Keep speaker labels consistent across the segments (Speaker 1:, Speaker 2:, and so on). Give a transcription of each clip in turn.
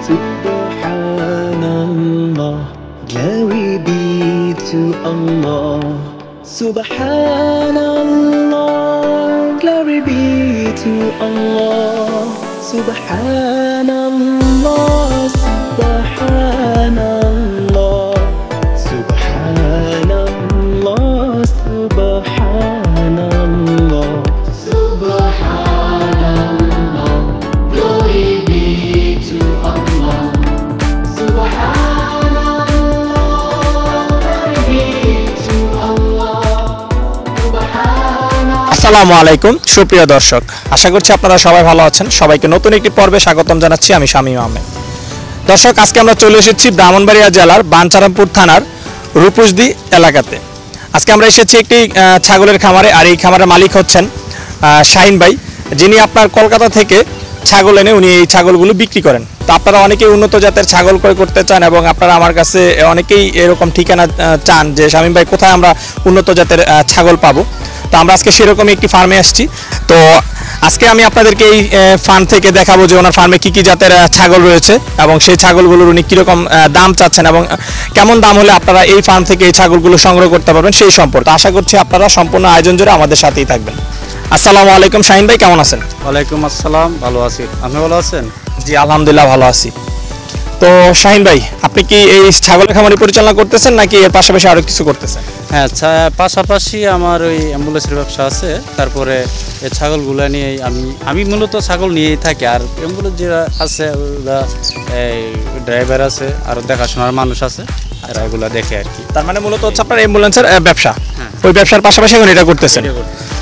Speaker 1: Subhanallah, glory be to Allah. Subhanallah, glory be to Allah. Subhanallah, Subhanallah, Subhanallah, Subhanallah, Subhanallah, glory be to Allah. Subhanallah, glory be to Allah. Subhanallah.
Speaker 2: আসসালামু আলাইকুম সুপ্রিয় দর্শক, আশা করছি আপনারা সবাই ভালো আছেন। সবাইকে নতুন একটি পর্বে স্বাগতম জানাচ্ছি। আমি শামীম আহমেদ। দর্শক, আজকে আমরা চলে এসেছি ব্রাহ্মণবাড়িয়া জেলার বাঞ্ছারামপুর থানার রূপসদি এলাকাতে। আজকে আমরা এসেছি একটি ছাগলের খামারে, আর এই খামারের মালিক হচ্ছেন শাহিন ভাই, যিনি আপনার কলকাতা থেকে ছাগল এনে উনি এই ছাগলগুলো বিক্রি করেন। তো আপনারা অনেকেই উন্নত জাতের ছাগল ক্রয় করতে চান এবং আপনারা আমার কাছে অনেকেই এরকম ঠিকানা চান যে শামীম ভাই কোথায় আমরা উন্নত জাতের ছাগল পাবো। তো আমরা আজকে সেরকমই একটি ফার্মে আসছি। তো আজকে আমি আপনাদেরকে এই ফার্ম থেকে দেখাবো যে ওনার ফার্মে কী কী জাতের ছাগল রয়েছে এবং সেই ছাগলগুলোর উনি কীরকম দাম চাচ্ছেন এবং কেমন দাম হলে আপনারা এই ফার্ম থেকে এই ছাগলগুলো সংগ্রহ করতে পারবেন সেই সম্পর্কে আশা করছি আপনারা সম্পূর্ণ আয়োজন জুড়ে আমাদের সাথেই থাকবেন। আসসালামু আলাইকুম শাহিন ভাই, কেমন আছেন?
Speaker 3: ওয়ালাইকুম আসসালাম, ভালো আছি। আপনি ভালো আছেন?
Speaker 2: জি আলহামদুলিল্লাহ ভালো আছি। তো শাহিন ভাই, আপনি কি এই ছাগলের খামারি পরিচালনা করতেছেন নাকি এর পাশাপাশি আরও কিছু করতেছেন?
Speaker 3: হ্যাঁ, পাশাপাশি আমার ওই অ্যাম্বুলেন্সের ব্যবসা আছে। তারপরে এই ছাগলগুলো নিয়ে আমি মূলত ছাগল নিয়েই থাকি। আর অ্যাম্বুলেন্স যারা আছে ওরা এই ড্রাইভার আছে আর দেখাশোনার মানুষ আছে, আর এগুলো দেখে আর কি।
Speaker 2: তার মানে মূলত হচ্ছে আপনার অ্যাম্বুলেন্সের ব্যবসা, ওই ব্যবসার পাশাপাশি এখন এটা করতেছেন।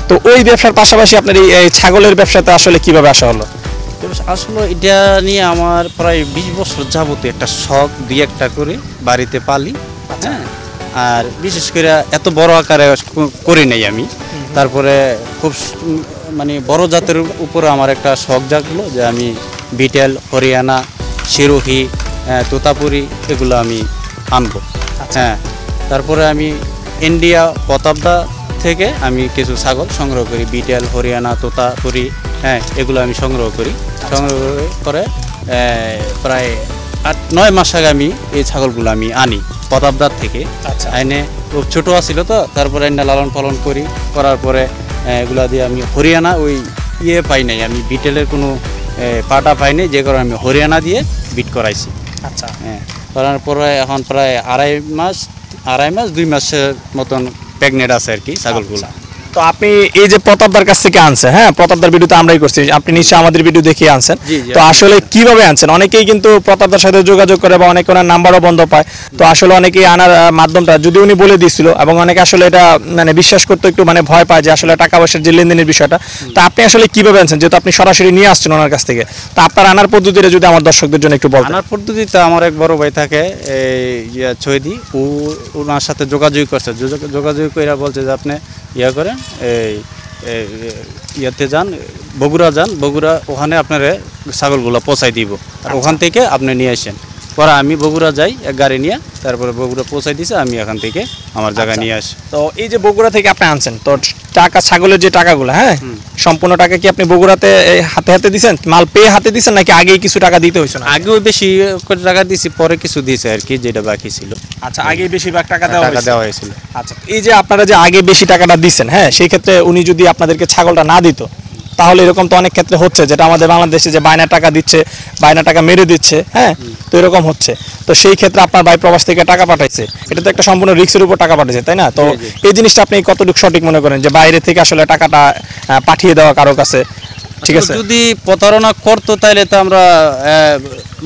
Speaker 2: তো ওই ব্যবসার পাশাপাশি আপনার এই ছাগলের ব্যবসাতে আসলে কিভাবে আসা হলো?
Speaker 3: আসলে এটা নিয়ে আমার প্রায় 20 বছর যাবত একটা শখ, দুই একটা করে বাড়িতে পালি। হ্যাঁ, আর বিশেষ করে এত বড় আকারে করি নাই আমি। তারপরে খুব মানে বড় জাতের উপরে আমার একটা শখ জাগলো যে আমি বিটেল, হরিয়ানা, সিরোহি, তোতাপুরি এগুলো আমি আনবো। হ্যাঁ, তারপরে আমি ইন্ডিয়া প্রতাপদা থেকে আমি কিছু ছাগল সংগ্রহ করি, বিটেল, হরিয়ানা, তোতাপুরি, হ্যাঁ এগুলো আমি সংগ্রহ করি। সংগ্রহ করে প্রায় 8-9 মাস আগে আমি এই ছাগলগুলো আমি আনি প্রতাপদার থেকে। আইনে খুব ছোটো আসছিল, তো তারপরে এনে লালন পালন করার পরে এগুলা দিয়ে আমি হরিয়ানা ওই পাই নাই, আমি বিটেলের কোনো পাটা পাই নাই, যে কারণে আমি হরিয়ানা দিয়ে বিট করাইছি।
Speaker 2: আচ্ছা,
Speaker 3: হ্যাঁ, করার পরে এখন প্রায় আড়াই মাস 2 মাসের মতন প্রেগনেন্ট আছে আর কি ছাগলগুলো।
Speaker 2: তো আপনি এই যে প্রতাপদার কাছ থেকে আনছেন, হ্যাঁ প্রতাপদার ভিডিও তো আমরাই করছি, আপনি নিশ্চয়ই আমাদের ভিডিও দেখে আনছেন। তো আসলে কিভাবে আনছেন? অনেকেই কিন্তু প্রতাপদার সাথে যোগাযোগ করে বা অনেকে ওনার নাম্বারও বন্ধ পায়। তো আসলে অনেকেই আনার মাধ্যমটা যদি উনি বলে দিয়েছিল এবং অনেকে আসলে এটা মানে বিশ্বাস করতে একটু মানে ভয় পায় যে আসলে টাকা পয়সার যে লেনদেনের বিষয়টা। তো আপনি আসলে কিভাবে আনছেন, যেহেতু আপনি সরাসরি নিয়ে আসছেন ওনার কাছ থেকে? তো আপনার আনার পদ্ধতিটা যদি আমার দর্শকদের জন্য একটু বলেন।
Speaker 3: আনার পদ্ধতিতে আমার এক বড় ভাই থাকে এই ছয়দি, ওনার সাথে যোগাযোগ করছে, যোগাযোগ করে বলছে যে আপনি ইয়া করেন, এই ইয়াতে যান, বগুড়া যান, বগুড়া ওখানে আপনার ছাগলগুলো পৌঁছাই দিব, আর ওখান থেকে আপনি নিয়ে আসেন। পরে আমি বগুড়া যাই এক গাড়ি নিয়ে, তারপরে বগুড়া পৌঁছাই দিছে, আমি এখান থেকে আমার জায়গায় নিয়ে আসি।
Speaker 2: তো এই যে বগুড়া থেকে আপনি আনছেন, তো টাকা ছাগলের যে টাকাগুলো, হ্যাঁ সম্পূর্ণ টাকা কি আপনি বগুড়াতে হাতে হাতে দিয়েছেন, মাল পেয়ে হাতে দিয়েছেন নাকি আগেই কিছু টাকা দিতে হয়েছে?
Speaker 3: আগেও বেশি করে টাকা দিয়েছি, পরে কিছু দিয়েছে আর কি, যেটা বাকি ছিল।
Speaker 2: আচ্ছা, আগে বেশিরভাগ টাকা দেওয়া
Speaker 3: হয়েছিল।
Speaker 2: আচ্ছা, এই যে আপনারা যে আগে বেশি টাকাটা দিচ্ছেন, হ্যাঁ সেই ক্ষেত্রে উনি যদি আপনাদেরকে ছাগলটা না দিত, তাহলে এরকম তো অনেক ক্ষেত্রে হচ্ছে, যেটা আমাদের বাংলাদেশে যে বায়না টাকা দিচ্ছে, বায়না টাকা মেরে দিচ্ছে, হ্যাঁ তো এরকম হচ্ছে। তো সেই ক্ষেত্রে আপনার ভাই প্রবাস থেকে টাকা পাঠাইছে, এটা তো একটা সম্পূর্ণ রিস্কের উপর টাকা পাঠাইছে, তাই না? তো এই জিনিসটা আপনি কতটুকু সঠিক মনে করেন যে বাইরে থেকে আসলে টাকাটা পাঠিয়ে দেওয়া কারো কাছে ঠিক আছে?
Speaker 3: যদি প্রতারণা করতো তাহলে তো আমরা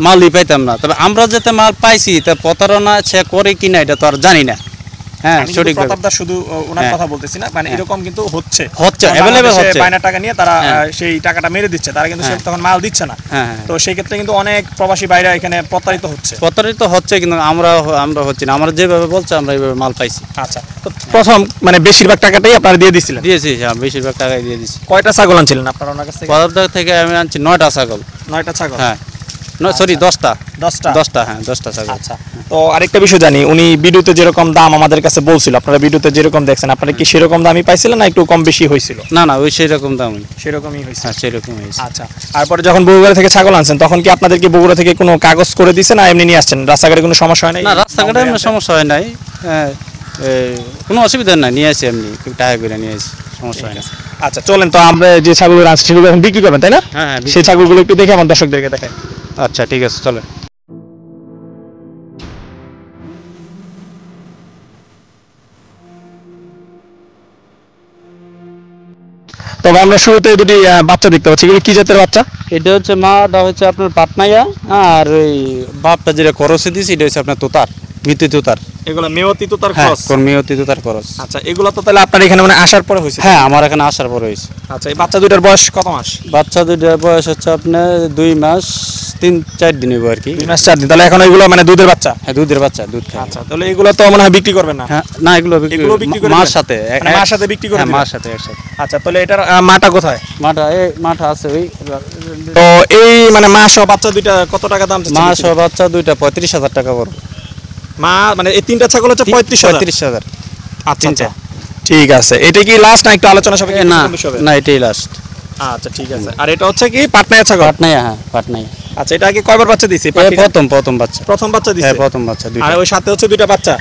Speaker 3: মালই পাইতাম না। তবে আমরা যাতে মাল পাইছি, তা প্রতারণা সে করে কিনা এটা তো আর জানি না। হ্যাঁ, সঠিক
Speaker 2: প্রতাপদা শুধু ওনার কথা বলতেছি না, মানে এরকম কিন্তু হচ্ছে
Speaker 3: अवेलेबल হচ্ছে,
Speaker 2: বায়না টাকা নিয়ে তারা সেই টাকাটা মেরে দিচ্ছে, তারা কিন্তু তখন মাল দিচ্ছে না। তো সেই ক্ষেত্রে কিন্তু অনেক প্রবাসী ভাইরা এখানে প্রতারিত হচ্ছে,
Speaker 3: কিন্তু আমরা হচ্ছে না, আমরা যেভাবে বলছে আমরা এইভাবে মাল পাইছি।
Speaker 2: আচ্ছা, তো প্রথম মানে বেশিরভাগ টাকাটাই আপনারা দিয়ে দিয়েছিলেন?
Speaker 3: দিয়েছি, হ্যাঁ বেশিরভাগ টাকাই দিয়ে দিয়েছি।
Speaker 2: কয়টা ছাগল আনছিলেন আপনারা ওনার কাছ থেকে?
Speaker 3: প্রতাপদা থেকে আমি আনছি 9টা ছাগল।
Speaker 2: 9টা ছাগল,
Speaker 3: হ্যাঁ সরি 10টা
Speaker 2: 10টা
Speaker 3: 10টা, হ্যাঁ 10টা ছাগল।
Speaker 2: আচ্ছা, তো আরেকটা বিষয় জানি, উনি ভিডিওতে যেরকম দাম আমাদের কাছে বলছিল, আপনারা ভিডিওতে যেরকম দেখছেন, আপনারা কি সেরকম দামই পাইছিলেন না একটু কম বেশি হয়েছিল?
Speaker 3: না না, ওই সেরকম দামই।
Speaker 2: সেরকমই হয়েছে।
Speaker 3: হ্যাঁ সেরকম হয়েছে।
Speaker 2: আচ্ছা, তারপরে যখন বগুড়া থেকে ছাগল আনছেন তখন কি আপনাদেরকে বগুড়া থেকে কোনো কাগজ করে দিছে না এমনি নিয়ে আসছেন? রাস্তাঘাটে কোনো সমস্যা হয় নাই?
Speaker 3: না, রাস্তাঘাটে এমনি সমস্যা হয় নাই, হ্যাঁ, কোনো অসুবিধা নাই, নিয়ে আসি এমনি টাকা করে নিয়ে আসি, সমস্যা হয় না।
Speaker 2: আচ্ছা, চলেন তো আমরা যে ছাগলগুলো আনছি সেগুলো এখন বিক্রি করবেন তাই না?
Speaker 3: হ্যাঁ হ্যাঁ,
Speaker 2: সেই ছাগলগুলো একটু দেখে আমার দর্শকদেরকে দেখাই।
Speaker 3: আচ্ছা ঠিক আছে, চলে।
Speaker 2: তবে আমরা শুরুতে দুটি বাচ্চা দেখতে পাচ্ছি, এগুলো কি জাতের বাচ্চা?
Speaker 3: এটা হচ্ছে মাটা হচ্ছে আপনার পাটনাইয়া, আর ওই বাপটা যেটা করসে দিয়েছি এটা হচ্ছে আপনার তোতার, মিতি তোতার।
Speaker 2: এগুলো মেয়তি তো তার
Speaker 3: হ্যাঁ,
Speaker 2: ক্রস।
Speaker 3: মিতি তোতার করস।
Speaker 2: আচ্ছা, এগুলো তো তাহলে আপনার এখানে মানে আসার পরে হয়েছে?
Speaker 3: হ্যাঁ, আমার এখানে আসার পরে হয়েছে।
Speaker 2: আচ্ছা, এই বাচ্চা দুইটার বয়স কত মাস?
Speaker 3: বাচ্চা দুইটার বয়স হচ্ছে আপনার 2 মাস 3-4 দিন হইব আর কি।
Speaker 2: 2 মাস 4 দিন। তাহলে এখন এগুলো মানে দুধের বাচ্চা?
Speaker 3: হ্যাঁ, দুধের বাচ্চা, দুধ খায়।
Speaker 2: আচ্ছা, তাহলে এগুলো তো মনে হয় বিক্রি করবেন না?
Speaker 3: হ্যাঁ, না এগুলো
Speaker 2: এগুলো বিক্রি করে
Speaker 3: মার
Speaker 2: দিবেন?
Speaker 3: সাথে,
Speaker 2: মানে মার সাথে বিক্রি করে
Speaker 3: হ্যাঁ,
Speaker 2: দিবেন?
Speaker 3: মার সাথে একসাথে।
Speaker 2: আচ্ছা, তাহলে এটার মাটা কোথায়?
Speaker 3: মাঠা আছে ওই।
Speaker 2: তো এই মানে মা সহ বাচ্চা দুইটা কত টাকা দাম চাচ্ছেন?
Speaker 3: মা সহ বাচ্চা দুইটা 35,000 টাকা পড়বে।
Speaker 2: মা মানে এই তিনটা ছাগল হচ্ছে 35,000?
Speaker 3: 35,000।
Speaker 2: আচ্ছা
Speaker 3: তিনটা।
Speaker 2: আচ্ছা, ঠিক আছে। এটা কি লাস্ট না একটু আলোচনা সাপেক্ষে
Speaker 3: না
Speaker 2: কিছু বিষয় হবে?
Speaker 3: না, এটাই লাস্ট।
Speaker 2: আচ্ছা, ঠিক আছে। আর এটা হচ্ছে কি পাটনায়া ছাগল?
Speaker 3: পাটনাইয়া, হ্যাঁ পাটনাইয়া।
Speaker 2: আচ্ছা, এটা কি কয়বার বাচ্চা দিছে?
Speaker 3: প্রথম বাচ্চা।
Speaker 2: প্রথম বাচ্চা দিছে?
Speaker 3: হ্যাঁ, প্রথম বাচ্চা দুইটা।
Speaker 2: আর ওই সাথে হচ্ছে দুইটা বাচ্চা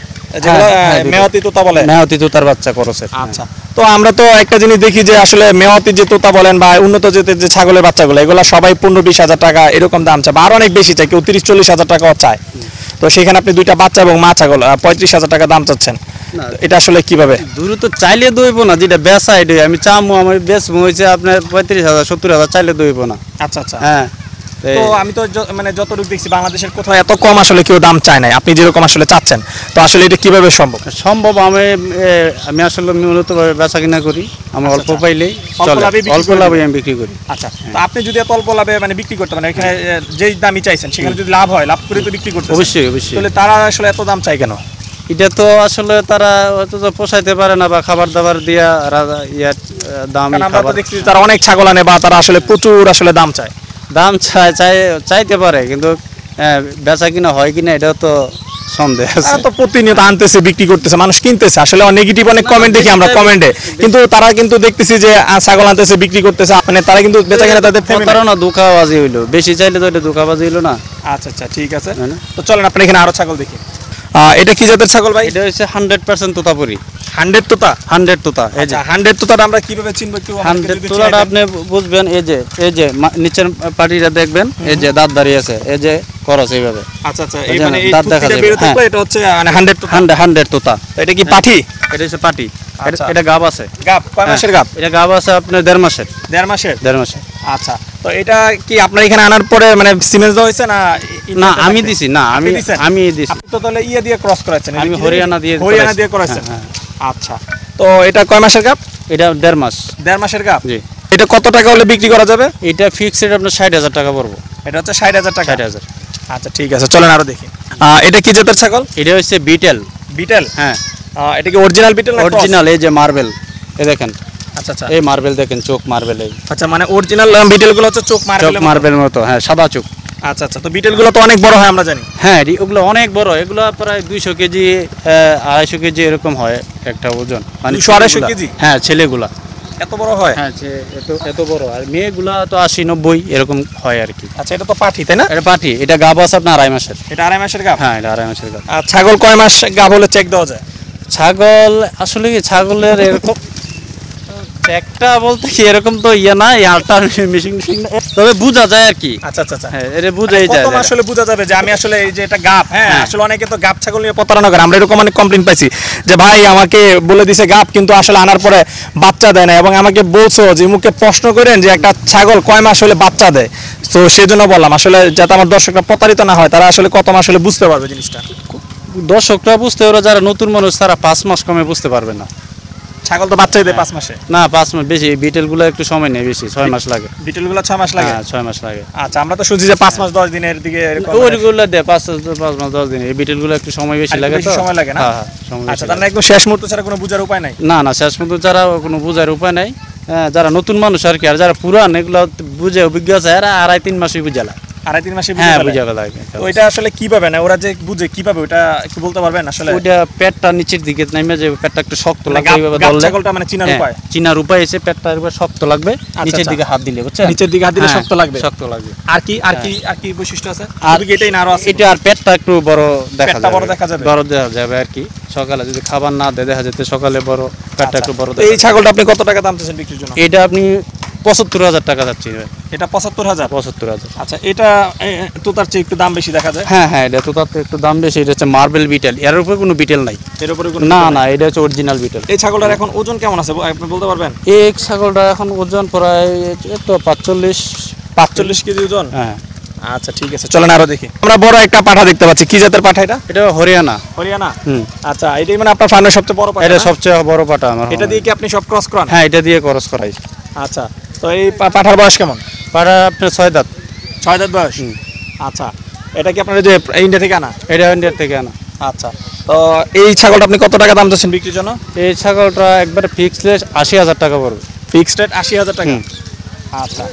Speaker 2: যেগুলো
Speaker 3: হ্যাঁ, দুইটা।
Speaker 2: মেয়াতি তোতা বলে?
Speaker 3: মেয়াতি তোতার বাচ্চা করছে।
Speaker 2: আচ্ছা, তো আমরা তো একটা জিনিস দেখি যে আসলে মেয়াতি যে তোতা বলেন বা উন্নত জাতের যে ছাগলের বাচ্চাগুলো, এগুলো সবাই 15-20 হাজার টাকা এরকম দাম চায় বা আরো অনেক বেশি চায়, কেউ 30-40 হাজার টাকাও চায়। তো সেখানে আপনি দুইটা বাচ্চা এবং মা ছাগল 35,000 টাকা দাম চাচ্ছেন, এটা আসলে কিভাবে?
Speaker 3: দূরে তো চাইলে দইব না, যেটা বেচা এটাই আমি চামু, আমি বেচবো হয়েছে আপনার 35,000 70,000, চাইলে দইব না।
Speaker 2: আচ্ছা আচ্ছা,
Speaker 3: হ্যাঁ,
Speaker 2: তো আমি তো মানে যতটুকু দেখছি বাংলাদেশের কোথাও এত কম আসলে কেউ দাম চায় না, আপনি যেরকম আসলে চাচ্ছেন, তো আসলে এটা কিভাবে সম্ভব?
Speaker 3: সম্ভব। আমি আসলে মূলত বেচা কিনা করি, আমি অল্প পাইলেই
Speaker 2: অল্প
Speaker 3: চলে,
Speaker 2: লাভে বিক্রি
Speaker 3: অল্প
Speaker 2: করে
Speaker 3: লাভে
Speaker 2: দিবেন?
Speaker 3: আমি বিক্রি করি।
Speaker 2: আচ্ছা, তো আপনি যদি এত অল্প লাভে মানে বিক্রি করতে পারেন, এখানে যেই দামই চাইছেন সেখানে যদি লাভ হয়, লাভ করে তো বিক্রি করতে
Speaker 3: অবশ্যই অবশ্যই।
Speaker 2: তাহলে তারা আসলে এত দাম চাই কেন?
Speaker 3: এটা তো আসলে তারা হয়তো তো পোষাইতে পারে না, বা খাবার দাবার দিয়া দাম
Speaker 2: কারণ আমরা তো দেখছি তারা অনেক ছাগল আনে বা তারা আসলে প্রচুর আসলে দাম চায়।
Speaker 3: দাম চাইতে পারে, কিন্তু বেচা কিনা হয় কিনা এটাও তো সন্দেহ আছে।
Speaker 2: তারা তো প্রতিনিয়ত আনতেছে, বিক্রি করতেছে, মানুষ কিনতেছে, আসলে নেগেটিভ অনেক কমেন্ট দেখি আমরা কমেন্টে, কিন্তু তারা কিন্তু দেখতেছি যে ছাগল আনতেছে, বিক্রি করতেছে, মানে তারা কিন্তু বেচা কিনা তাদের থেমে নেই।
Speaker 3: না, ধোঁকাবাজি হইলো, বেশি চাইলে তো এটা ধোঁকাবাজি হইলো না।
Speaker 2: আচ্ছা আচ্ছা, ঠিক আছে।
Speaker 3: হ্যাঁ না?
Speaker 2: তো চলেন আপনার এখানে আরো ছাগল দেখি। এটা কি জাতের ছাগল ভাই?
Speaker 3: এটা হচ্ছে 100% তোতাপুরি।
Speaker 2: 100 তোতা?
Speaker 3: 100 তোতা। এই যে
Speaker 2: আচ্ছা, 100 তোতাটা আমরা কিভাবে চিনব একটু আমাদেরকে
Speaker 3: 100
Speaker 2: যদি
Speaker 3: তোতাটা
Speaker 2: চিনাই দেন।
Speaker 3: আপনি বুঝবেন, এই যে নিচের পাটিটা দেখবেন, এই যে দাঁত দাঁড়িয়ে আছে, এই যে করস এইভাবে।
Speaker 2: আচ্ছা আচ্ছা,
Speaker 3: এই
Speaker 2: এই
Speaker 3: যে
Speaker 2: মানে এই
Speaker 3: দাঁত দেখা
Speaker 2: টুপিটা
Speaker 3: যাবে,
Speaker 2: বের হতে
Speaker 3: হ্যাঁ।
Speaker 2: তো এটা হচ্ছে মানে 100 তোতা।
Speaker 3: 100 তোতা।
Speaker 2: তো এটা কি পাঠি?
Speaker 3: এটা হচ্ছে পাটি।
Speaker 2: আচ্ছা।
Speaker 3: এটা গাব আছে।
Speaker 2: গাব কয় মাসের গাব?
Speaker 3: এটা গাব আছে আপনার 1.5 মাসের।
Speaker 2: 1.5 মাসের?
Speaker 3: 1.5 মাসের।
Speaker 2: আচ্ছা, তো এটা কি আপনার এখানে আনার পরে মানে সিমেন্স দেওয়া হয়েছে না?
Speaker 3: না, আমি দিছি না,
Speaker 2: আপনি দিছেন?
Speaker 3: আমি দিছি।
Speaker 2: আপনি তো তাহলে ইয়ে দিয়ে ক্রস করাচ্ছেন?
Speaker 3: আমি হরিয়ানা দিয়ে
Speaker 2: করাচ্ছেন।
Speaker 3: হ্যাঁ,
Speaker 2: আচ্ছা, তো এটা কয় মাসের গাব?
Speaker 3: এটা 1.5 মাস।
Speaker 2: 1.5 মাসের গাব?
Speaker 3: জি।
Speaker 2: এটা কত টাকা হলে বিক্রি করা যাবে?
Speaker 3: এটা ফিক্সড রেট আপনার 60,000 টাকা পড়বো।
Speaker 2: এটা হচ্ছে 60,000 টাকা?
Speaker 3: 60,000।
Speaker 2: আচ্ছা, ঠিক আছে, চলেন আরো দেখি। এটা কি জাতের ছাগল?
Speaker 3: এটা হচ্ছে বিটেল।
Speaker 2: বিটেল?
Speaker 3: হ্যাঁ,
Speaker 2: এটা কি অরিজিনাল বিটেল না ক্রস?
Speaker 3: অরিজিনাল। এই যে মার্বেল, এই দেখেন,
Speaker 2: আচ্ছা আচ্ছা,
Speaker 3: এই মার্বেল দেখেন, চোখ মার্বেল। এই
Speaker 2: আচ্ছা, মানে অরিজিনাল বিটেল গুলো হচ্ছে চোখ
Speaker 3: চোখ
Speaker 2: মার্বেলের মতো?
Speaker 3: মার্বেল মতো, হ্যাঁ, সাদা চোখ।
Speaker 2: আচ্ছা আচ্ছা, তো বিটেল গুলো তো অনেক বড় হয় আমরা জানি।
Speaker 3: হ্যাঁ, ওগুলো অনেক বড়, এগুলো প্রায় 200 কেজি 250 কেজি এরকম হয় একটা ওজন।
Speaker 2: 200-250 কেজি?
Speaker 3: হ্যাঁ, ছেলেগুলা।
Speaker 2: এত বড় হয়?
Speaker 3: হ্যাঁ, এত বড়। আর মেয়েগুলা তো 80-90 এরকম হয় আর কি।
Speaker 2: আচ্ছা, এটা তো পাঠি তাই না?
Speaker 3: এটা পাঠি। এটা গাব আছে আপনার 2.5 মাসের।
Speaker 2: এটা 2.5 মাসের গাব?
Speaker 3: হ্যাঁ, এটা 2.5 মাসের গাব।
Speaker 2: আর ছাগল কয় মাস গাব হলে চেক দেওয়া যায়?
Speaker 3: ছাগল আসলে কি, ছাগলের এরকম একটা বলতে কি এরকম তো না, আলটা মেশিন তবে বোঝা যায় আর কি।
Speaker 2: আচ্ছা আচ্ছা,
Speaker 3: হ্যাঁ, এটা বুঝাই যায়।
Speaker 2: কত মাস হলে বোঝা যাবে যে আমি আসলে এই যে এটা গাব? হ্যাঁ,
Speaker 3: হ্যাঁ।
Speaker 2: আসলে অনেকে তো গাব ছাগল নিয়ে প্রতারণা করে, আমরা এরকম অনেক কমপ্লেইন পাইছি যে ভাই আমাকে বলে দিছে গাব, কিন্তু আসলে আনার পরে বাচ্চা দেয় না, এবং আমাকে বলছো যে মুখে প্রশ্ন করেন যে একটা ছাগল কয় মাস হলে বাচ্চা দেয়। তো সেজন্য বললাম আসলে যাতে আমার দর্শকরা প্রতারিত না হয়, তারা আসলে কত মাস হলে বুঝতে পারবে জিনিসটা।
Speaker 3: দর্শকরা বুঝতে পারে, যারা নতুন মানুষ তারা 5 মাস কমে বুঝতে পারবে না।
Speaker 2: ছাগল তো বাচ্চাই দেয় 5 মাসে?
Speaker 3: না, 5 মাস বেশি। বিটেল গুলো একটু সময় নেয় বেশি, 6 মাস লাগে।
Speaker 2: বিটেল গুলো 6 মাস লাগে?
Speaker 3: হ্যাঁ, 6 মাস লাগে।
Speaker 2: আচ্ছা, আমরা তো শুনছি যে 5 মাস 10 দিনের দিকে এরকম।
Speaker 3: ওইগুলো দেয় 5 মাস 10 দিন। এই বিটেল গুলো একটু সময় বেশি লাগে।
Speaker 2: বেশি সময় লাগে না?
Speaker 3: হ্যাঁ হ্যাঁ, সময়
Speaker 2: আচ্ছা,
Speaker 3: বেশি
Speaker 2: তার
Speaker 3: লাগে।
Speaker 2: মানে একদম শেষ মুহূর্ত ছাড়া কোনো বুঝার উপায় নাই?
Speaker 3: না না, শেষ পর্যন্ত যারা কোনো বুঝার উপায় নাই, হ্যাঁ, যারা নতুন মানুষ আর কি, আর যারা পুরান এগুলো বুঝে অভিজ্ঞ আছে, এরা 2.5-3 মাসই বুঝালা।
Speaker 2: 2.5-3 মাসে
Speaker 3: হ্যাঁ
Speaker 2: বুঝে
Speaker 3: বুঝা
Speaker 2: ফেলে।
Speaker 3: লাগে।
Speaker 2: তো এটা আসলে কিভাবে না ওরা যে বুঝে কিভাবে ওটা একটু বলতে পারবেন আসলে?
Speaker 3: ওইটা পেটটা নিচের দিকে নামে যে পেটটা একটু শক্ত
Speaker 2: মানে
Speaker 3: লাগবে
Speaker 2: গাব-
Speaker 3: এইভাবে
Speaker 2: গাব
Speaker 3: ধরলে।
Speaker 2: ছাগলটা মানে চিনার
Speaker 3: হ্যাঁ,
Speaker 2: উপায়?
Speaker 3: চিনার উপায় এসে পেটটা একবার শক্ত লাগবে, নিচের
Speaker 2: আচ্ছা।
Speaker 3: দিকে হাত দিলে বুঝছেন?
Speaker 2: নিচের দিকে হাত দিলে
Speaker 3: হ্যাঁ,
Speaker 2: শক্ত লাগবে।
Speaker 3: শক্ত লাগবে।
Speaker 2: আর কি বৈশিষ্ট্য আছে?
Speaker 3: আর
Speaker 2: শুধু কি এটাই না আরো আছে?
Speaker 3: এটা আর পেটটা একটু বড় দেখা
Speaker 2: পেটটা
Speaker 3: যাবে।
Speaker 2: বড় দেখা যাবে?
Speaker 3: বড় দেখা যাবে আর কি। সকালে যদি খাবার না দেয় দেখা যেতে সকালে বড় পেটটা একটু বড়
Speaker 2: তো
Speaker 3: দেখা
Speaker 2: এই
Speaker 3: যাবে।
Speaker 2: ছাগলটা আপনি কত টাকা দাম চাচ্ছেন বিক্রির জন্য?
Speaker 3: এটা আপনি 75,000 টাকা যাচ্ছে।
Speaker 2: এটা 75,000।
Speaker 3: 75,000।
Speaker 2: আচ্ছা, এটা তোতার চেয়ে একটু দাম বেশি দেখা যায়।
Speaker 3: হ্যাঁ হ্যাঁ, এটা তো তার থেকে একটু দাম বেশি। এটা হচ্ছে মার্বেল বিটেল, এর উপরে কোনো বিটেল নাই।
Speaker 2: এর উপরে কোনো
Speaker 3: না
Speaker 2: বিটেল
Speaker 3: না,
Speaker 2: নেই।
Speaker 3: এটা হচ্ছে অরিজিনাল বিটেল।
Speaker 2: এই ছাগলটার এখন ওজন কেমন আছে আপনি বলতে পারবেন?
Speaker 3: এই ছাগলটা এখন ওজন প্রায় তো 45
Speaker 2: কেজি ওজন।
Speaker 3: হ্যাঁ।
Speaker 2: আচ্ছা ঠিক আছে, চলেন আরো দেখি। আমরা বড় একটা পাঠা দেখতে পাচ্ছি, কি জাতের পাঠা এটা?
Speaker 3: এটা হরিয়ানা।
Speaker 2: হরিয়ানা।
Speaker 3: হুম।
Speaker 2: আচ্ছা, এটাই মানে আপনার ফার্মের সবচেয়ে বড় পাঠা?
Speaker 3: এটা
Speaker 2: না?
Speaker 3: সবচেয়ে বড় পাটা আমার।
Speaker 2: এটা দিয়ে কি আপনি সব ক্রস করান?
Speaker 3: হ্যাঁ, এটা দিয়ে খরচ করাই।
Speaker 2: আচ্ছা, তো এই পাঠার বয়স কেমন?
Speaker 3: পাটা আপনার 6 দাঁত।
Speaker 2: 6 দাঁত বয়স।
Speaker 3: হুম।
Speaker 2: আচ্ছা, এটা কি আপনার এই যে ইন্ডিয়া থেকে আনা?
Speaker 3: এটা ইন্ডিয়ার থেকে আনা।
Speaker 2: আচ্ছা, তো এই ছাগলটা আপনি কত টাকা দাম চাচ্ছেন বিক্রির জন্য?
Speaker 3: এই ছাগলটা একবারে ফিক্সড 80,000 টাকা পড়বে।
Speaker 2: ফিক্সড রেট 80,000 টাকা।
Speaker 3: হুম।
Speaker 2: আচ্ছা,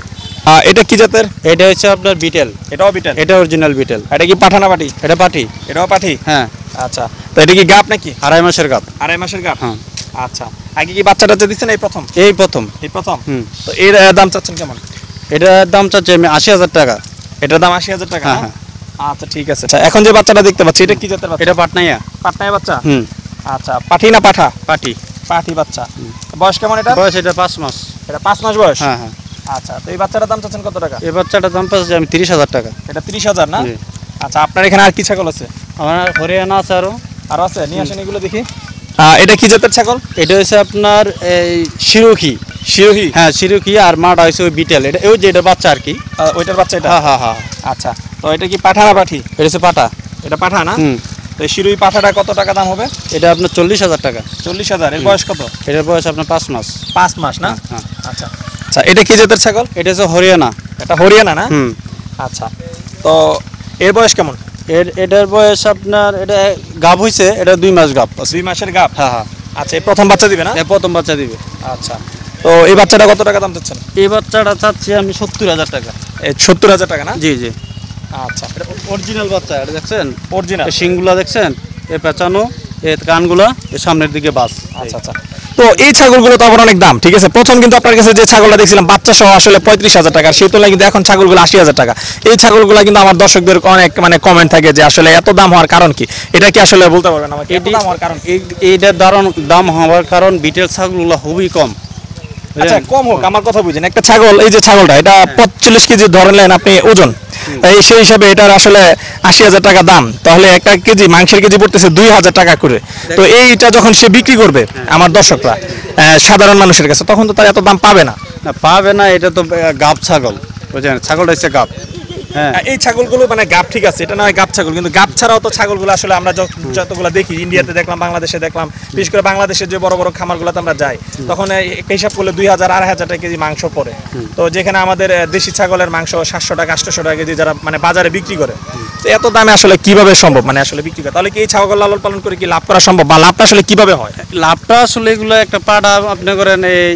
Speaker 2: এটা কি জাতের?
Speaker 3: এটা হচ্ছে আপনার বিটেল।
Speaker 2: এটাও বিটেল?
Speaker 3: এটা অরিজিনাল বিটেল।
Speaker 2: এটা কি পাঠা না পাটি?
Speaker 3: এটা পাটি।
Speaker 2: এটাও পাঠি?
Speaker 3: হ্যাঁ,
Speaker 2: আচ্ছা, তো এটা কি গাপ নাকি?
Speaker 3: 2.5 মাসের গাপ।
Speaker 2: 2.5 মাসের গাপ?
Speaker 3: হ্যাঁ।
Speaker 2: আচ্ছা, আগে কি বাচ্চা টাচ্চা দিচ্ছেন এই প্রথম?
Speaker 3: এই প্রথম।
Speaker 2: এই প্রথম?
Speaker 3: হুম।
Speaker 2: তো এর দাম চাচ্ছেন কেমন?
Speaker 3: এটার দাম চাচ্ছি আমি 80,000 টাকা।
Speaker 2: এটার দাম 80,000 টাকা?
Speaker 3: হ্যাঁ,
Speaker 2: না? আচ্ছা ঠিক আছে। আচ্ছা, এখন যে বাচ্চাটা দেখতে পাচ্ছি এটা কি জাতের বাচ্চা?
Speaker 3: এটা পাটনাইয়া।
Speaker 2: পাটনায় বাচ্চা?
Speaker 3: হুম।
Speaker 2: আচ্ছা, পাঠি না পাঠা?
Speaker 3: পাটি।
Speaker 2: পাঠি বাচ্চা। বয়স কেমন এটা?
Speaker 3: বয়স এটা 5 মাস।
Speaker 2: এটা 5 মাস বয়স?
Speaker 3: হ্যাঁ হ্যাঁ।
Speaker 2: আচ্ছা, তো এই বাচ্চাটার দাম চাচ্ছেন কত টাকা?
Speaker 3: এই বাচ্চাটার দাম পাচ্ছি আমি 30,000 টাকা।
Speaker 2: এটা 30,000 না?
Speaker 3: জি।
Speaker 2: আচ্ছা, আপনার এখানে আর কি ছাগল আছে?
Speaker 3: আমার হরিয়ানা আছে আরো।
Speaker 2: আরো আছে? নিয়ে আসেন এগুলো দেখি। এটা কি জাতের ছাগল?
Speaker 3: এটা হচ্ছে আপনার এই শিরোহি।
Speaker 2: শিরোহি?
Speaker 3: হ্যাঁ, শিরোহি। আর মাটা হচ্ছে ওই বিটেল। এটা ওই যে এটা বাচ্চা আর কি।
Speaker 2: ওইটার বাচ্চা এটা?
Speaker 3: হ্যাঁ হ্যাঁ হ্যাঁ।
Speaker 2: আচ্ছা, তো এটা কি পাঠা না পাঠি?
Speaker 3: এটা হচ্ছে পাটা।
Speaker 2: এটা পাঠা না?
Speaker 3: হুম।
Speaker 2: তো এই শিরোহি পাঠাটা কত টাকা দাম হবে?
Speaker 3: এটা আপনার 40,000 টাকা।
Speaker 2: 40,000। এর বয়স কত?
Speaker 3: এটার বয়স আপনার 5 মাস।
Speaker 2: 5 মাস না?
Speaker 3: হ্যাঁ।
Speaker 2: আচ্ছা আচ্ছা, এটা কি জাতের ছাগল?
Speaker 3: এটা হচ্ছে হরিয়ানা।
Speaker 2: এটা হরিয়ানা না?
Speaker 3: হুম।
Speaker 2: আচ্ছা, তো এর বয়স কেমন?
Speaker 3: এটার বয়স আপনার এটা গাব হইছে, এটা 2 মাস গাব।
Speaker 2: 2 মাসের গাব?
Speaker 3: হ্যাঁ হ্যাঁ।
Speaker 2: আচ্ছা, এই প্রথম বাচ্চা দিবে না?
Speaker 3: এ প্রথম বাচ্চা দিবে।
Speaker 2: আচ্ছা, তো এই বাচ্চাটা কত টাকা দাম চাচ্ছেন?
Speaker 3: এই বাচ্চাটা চাচ্ছি আমি 70,000 টাকা।
Speaker 2: 70,000 টাকা না?
Speaker 3: জি জি।
Speaker 2: আচ্ছা,
Speaker 3: অরিজিনাল বাচ্চা। এটা দেখছেন?
Speaker 2: অরিজিনাল?
Speaker 3: এই শিংগুলা দেখছেন? এই পেঁচানো, এই কানগুলা, এই সামনের দিকে বাস।
Speaker 2: আচ্ছা আচ্ছা, তো এই ছাগলগুলো তো আবার অনেক দাম, ঠিক আছে? প্রথম কিন্তু আপনার কাছে যে ছাগলটা দেখছিলাম বাচ্চা সহ আসলে 35,000 টাকা, সেই তুলনায় কিন্তু এখন ছাগলগুলো 80,000 টাকা। এই ছাগলগুলো কিন্তু আমার দর্শকদের অনেক মানে কমেন্ট থাকে যে আসলে এত দাম হওয়ার কারণ কি? এটা কি আসলে বলতে পারবেন আমাকে এত দাম হওয়ার কারণ?
Speaker 3: এইটার দাম হওয়ার কারণ বিটেল ছাগলগুলো খুবই কম।
Speaker 2: আচ্ছা, কম হোক, আমার কথা বুঝেন। একটা ছাগল, এই যে ছাগলটা এটা 45 কেজি ধরলেন আপনি ওজন, এই সেই হিসাবে এটার আসলে 80,000 টাকা দাম, তাহলে একটা কেজি মাংসের কেজি পড়তেছে 2,000 টাকা করে। তো এইটা যখন সে বিক্রি করবে আমার দর্শকরা সাধারণ মানুষের কাছে, তখন তো তার এত দাম পাবে না।
Speaker 3: না, পাবে না। এটা তো গাব ছাগল, বুঝলেন? ছাগলটা হচ্ছে গাব। হ্যাঁ।
Speaker 2: এই ছাগলগুলো মানে গাব ঠিক আছে, এটা নয় গাব ছাগল, কিন্তু গাব ছাড়াও তো ছাগলগুলো আসলে আমরা যতগুলো দেখি, ইন্ডিয়াতে দেখলাম, বাংলাদেশে দেখলাম, বিশেষ করে বাংলাদেশের যে বড় বড় খামারগুলোতে আমরা যাই, তখন একটা হিসাব করলে 2,000 2,500 টাকা কেজি মাংস পড়ে। তো যেখানে আমাদের দেশি ছাগলের মাংস 700 টাকা 800 টাকা কেজি যারা মানে বাজারে বিক্রি করে, তো এত দামে আসলে কিভাবে সম্ভব মানে আসলে বিক্রি করে? তাহলে কি এই ছাগল লালন পালন করে কি লাভ করা সম্ভব, বা লাভটা আসলে কিভাবে হয়?
Speaker 3: লাভটা আসলে এগুলো একটা পাড়া আপনি করেন এই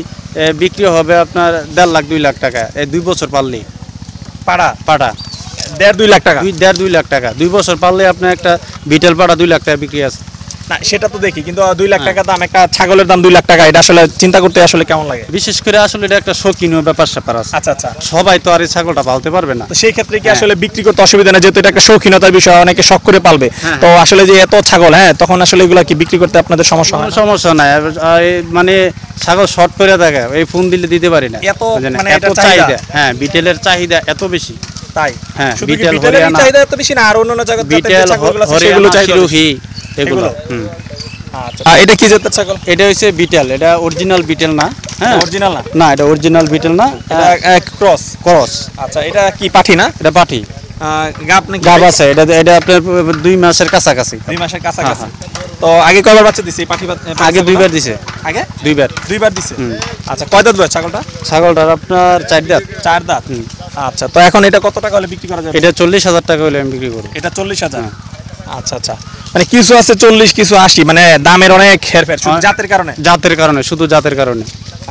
Speaker 3: বিক্রি হবে আপনার 1.5 লাখ 2 লাখ টাকা এই 2 বছর পারলেই।
Speaker 2: পাড়া
Speaker 3: পাড়া
Speaker 2: 1.5-2 লাখ টাকা?
Speaker 3: 2 লাখ টাকা 2 বছর পারলে আপনি একটা বিটেল পাড়া 2 লাখ টাকা বিক্রি আছে।
Speaker 2: না, সেটা তো দেখি, কিন্তু 2 লাখ টাকা দাম, একটা ছাগলের দাম 2 লাখ টাকা, এটা আসলে চিন্তা করতে আসলে কেমন লাগে?
Speaker 3: বিশেষ করে আসলে এটা একটা শৌখিনীয় ব্যাপার স্যাপার আছে।
Speaker 2: আচ্ছা আচ্ছা,
Speaker 3: সবাই তো আর এই ছাগলটা পালতে পারবে না।
Speaker 2: তো সেই ক্ষেত্রে কি
Speaker 3: হ্যাঁ।
Speaker 2: আসলে বিক্রি করতে অসুবিধা না, যেহেতু এটা একটা শৌখিনতার বিষয়, অনেকে শখ করে পালবে,
Speaker 3: হ্যাঁ।
Speaker 2: তো আসলে যে এত ছাগল, হ্যাঁ, তখন আসলে এগুলা কি বিক্রি করতে আপনাদের সমস্যা হয়
Speaker 3: কোনো
Speaker 2: না?
Speaker 3: সমস্যা নাই। মানে ছাগল শর্ট করে থাকে, এই ফোন দিলে দিতে পারি না।
Speaker 2: এত
Speaker 3: বুঝলেন?
Speaker 2: মানে
Speaker 3: এত
Speaker 2: এটা চাহিদা?
Speaker 3: চাহিদা। হ্যাঁ, বিটেলের চাহিদা এত বেশি।
Speaker 2: তাই?
Speaker 3: হ্যাঁ,
Speaker 2: শুধু কি
Speaker 3: বিটেল,
Speaker 2: বিটেলেরই
Speaker 3: হরিয়ানা।
Speaker 2: চাহিদা এত বেশি না, আর অন্যান্য জায়গার
Speaker 3: বিটেল,
Speaker 2: ছাগলগুলো আছে সেগুলো
Speaker 3: হরিয়ানা,
Speaker 2: চাহিদা বেশি?
Speaker 3: শিরোহি এগুলো।
Speaker 2: এগুলো?
Speaker 3: হুম।
Speaker 2: আচ্ছা, এটা কি জাতের ছাগল?
Speaker 3: এটা হচ্ছে বিটেল। এটা অরিজিনাল বিটেল না। হ্যাঁ,
Speaker 2: অরিজিনাল না?
Speaker 3: না, এটা অরিজিনাল বিটেল না,
Speaker 2: এটা ক্রস?
Speaker 3: ক্রস।
Speaker 2: আচ্ছা, এটা কি পাঠি না?
Speaker 3: এটা পাঠি।
Speaker 2: গাব নাকি?
Speaker 3: গাব আছে। এটা আপনার 2 মাসের কাছাকাছি।
Speaker 2: 2 মাসের কাছাকাছি।
Speaker 3: হ্যাঁ,
Speaker 2: তো আগে কয়বার বাচ্চা দিছে এই পাঠি?
Speaker 3: আগে 2 বার দিছে।
Speaker 2: আগে
Speaker 3: 2 বার।
Speaker 2: 2 বার দিছে?
Speaker 3: হুম।
Speaker 2: আচ্ছা, কয় দাঁত বয়স ছাগলটা?
Speaker 3: ছাগলটার আপনার 4 দাঁত।
Speaker 2: 4 দাঁত?
Speaker 3: হুম।
Speaker 2: আচ্ছা, তো এখন এটা কত টাকা হলে বিক্রি করা যাবে?
Speaker 3: এটা 40,000 টাকা হলে আমি বিক্রি করব।
Speaker 2: এটা 40,000?
Speaker 3: হ্যাঁ।
Speaker 2: আচ্ছা আচ্ছা, মানে কিছু আছে 40, কিছু 80, মানে দামের অনেক হেরফের শুধু জাতের কারণে?
Speaker 3: জাতের কারণে, শুধু জাতের কারণে।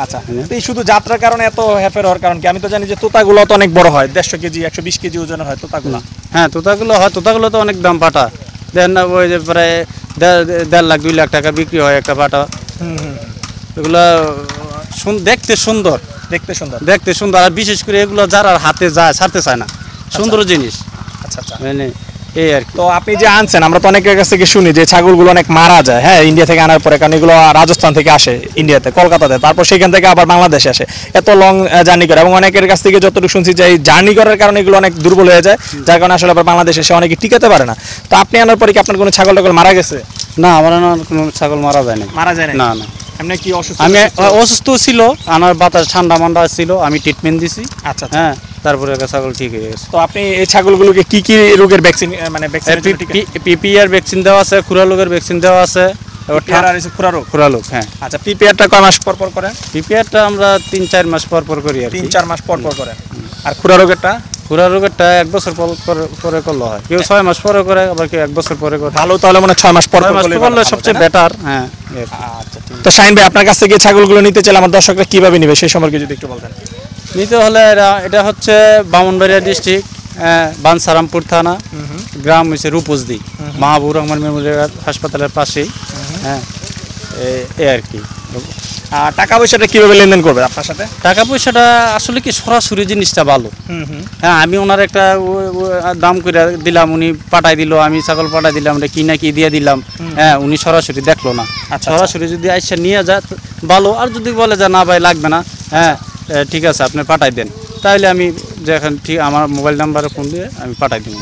Speaker 2: আচ্ছা, তো এই শুধু যাত্রার কারণে এত হেফের হওয়ার কারণ কি? আমি তো জানি যে তোতাগুলো তো অনেক বড় হয়, 150 কেজি 120 কেজি ওজনের হয় তোতাগুলো।
Speaker 3: হ্যাঁ, তোতাগুলো হয়, তোতাগুলো তো অনেক দাম পাটা, দেখেন না ওই যে প্রায় 1.5 লাখ 2 লাখ টাকা বিক্রি হয় একটা পাটা। এগুলো দেখতে সুন্দর, দেখতে সুন্দর, আর বিশেষ করে এগুলো যারা হাতে যায় ছাড়তে চায় না, সুন্দর জিনিস।
Speaker 2: আচ্ছা আচ্ছা,
Speaker 3: মানে এই আর কি।
Speaker 2: তো আপনি যে আনছেন, আমরা তো অনেকের কাছ থেকে শুনি যে ছাগলগুলো অনেক মারা যায়, হ্যাঁ, ইন্ডিয়া থেকে আনার পরে, কারণ এগুলো রাজস্থান থেকে আসে ইন্ডিয়াতে, কলকাতাতে, তারপর সেখান থেকে আবার বাংলাদেশে আসে, এত লং জার্নি করে, এবং অনেকের কাছ থেকে যতটুকু শুনছি যে এই জার্নি করার কারণে এগুলো অনেক দুর্বল হয়ে যায়, যার কারণে আসলে আবার বাংলাদেশে এসে অনেকে টিকাতে পারে না। তো আপনি আনার পরে কি আপনার কোনো ছাগল টাগল মারা গেছে?
Speaker 3: না, আমার কোনো ছাগল মারা যায় না।
Speaker 2: মারা যায়
Speaker 3: না না,
Speaker 2: এমনি কি অসুস্থ?
Speaker 3: আমি অসুস্থ ছিল, আনার বাতাস ঠান্ডা মান্ডা ছিল, আমি ট্রিটমেন্ট দিছি।
Speaker 2: আচ্ছা,
Speaker 3: হ্যাঁ, তারপরে ছাগল ঠিক হয়ে গেছে।
Speaker 2: তো আপনি এই ছাগলগুলোকে কি কি রোগের ভ্যাকসিন, মানে
Speaker 3: পিপিআর ভ্যাকসিন দেওয়া আছে, খুরা রোগের ভ্যাকসিন দেওয়া আছে, খুরা রোগ। হ্যাঁ,
Speaker 2: আচ্ছা, পিপিআরটা কয় মাস পর পর করেন?
Speaker 3: পিপিআরটা আমরা 3-4 মাস পর পর করি আর
Speaker 2: 3-4 মাস পর পর করেন। আর খুরা রোগেরটা?
Speaker 3: খুরা রোগেরটা 1 বছর পরে করলে হয়, কেউ 6 মাস পরে করে, আবার কেউ 1 বছর পরে করে।
Speaker 2: ভালো, তাহলে মানে 6 মাস পর
Speaker 3: করলে সবচেয়ে বেটার। হ্যাঁ।
Speaker 2: আচ্ছা, তো শাহিন ভাই, আপনার কাছ থেকে ছাগলগুলো নিতে চাইলে আমার দর্শকরা কিভাবে নিবে সেই সম্পর্কে যদি একটু বলতেন।
Speaker 3: নিতে হলে এটা হচ্ছে ব্রাহ্মণবাড়িয়া ডিস্ট্রিক্ট, বাঞ্ছারামপুর থানা, গ্রাম হচ্ছে রূপসদি, মাহবুব রহমান মেমোরিয়াল হাসপাতালের পাশেই। হ্যাঁ, এই আর কি।
Speaker 2: আর টাকা পয়সাটা কিভাবে লেনদেন করবে আপনার সাথে?
Speaker 3: টাকা পয়সাটা আসলে কি সরাসরি জিনিসটা ভালো। হ্যাঁ, আমি ওনার একটা দাম করে দিলাম, উনি পাঠাই দিল, আমি ছাগল পাঠাই দিলাম, কি না কি দিয়ে দিলাম। হ্যাঁ, উনি সরাসরি দেখলো না। সরাসরি যদি আইসা নিয়ে যায় ভালো, আর যদি বলে যে না ভাই লাগবে না, হ্যাঁ ঠিক আছে আপনি পাঠাই দেন, তাহলে আমি যেখানে ঠিক আমার মোবাইল নাম্বারে ফোন দিয়ে আমি পাঠাই দিব।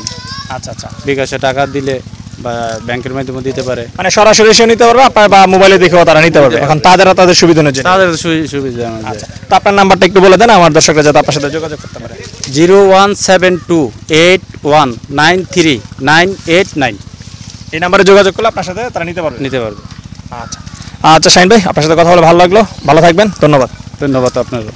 Speaker 2: আচ্ছা আচ্ছা,
Speaker 3: বিকাশে টাকা দিলে বা ব্যাংকের মাধ্যমে দিতে পারে,
Speaker 2: মানে সরাসরি এসে নিতে পারবে আপনার, বা মোবাইলে দেখেও তারা নিতে পারবে, এখন তাদের সুবিধা অনুযায়ী।
Speaker 3: তাদের সুবিধা।
Speaker 2: আচ্ছা, তো আপনার নাম্বারটা একটু বলে দেন আমার দর্শকরা যাতে আপনার সাথে যোগাযোগ করতে পারে।
Speaker 3: 01728193989।
Speaker 2: এই নাম্বারে যোগাযোগ করলে আপনার সাথে তারা নিতে পারবে।
Speaker 3: আচ্ছা
Speaker 2: আচ্ছা, শাহিন ভাই, আপনার সাথে কথা বলে ভালো লাগলো, ভালো থাকবেন, ধন্যবাদ।
Speaker 3: ধন্যবাদ আপনারও।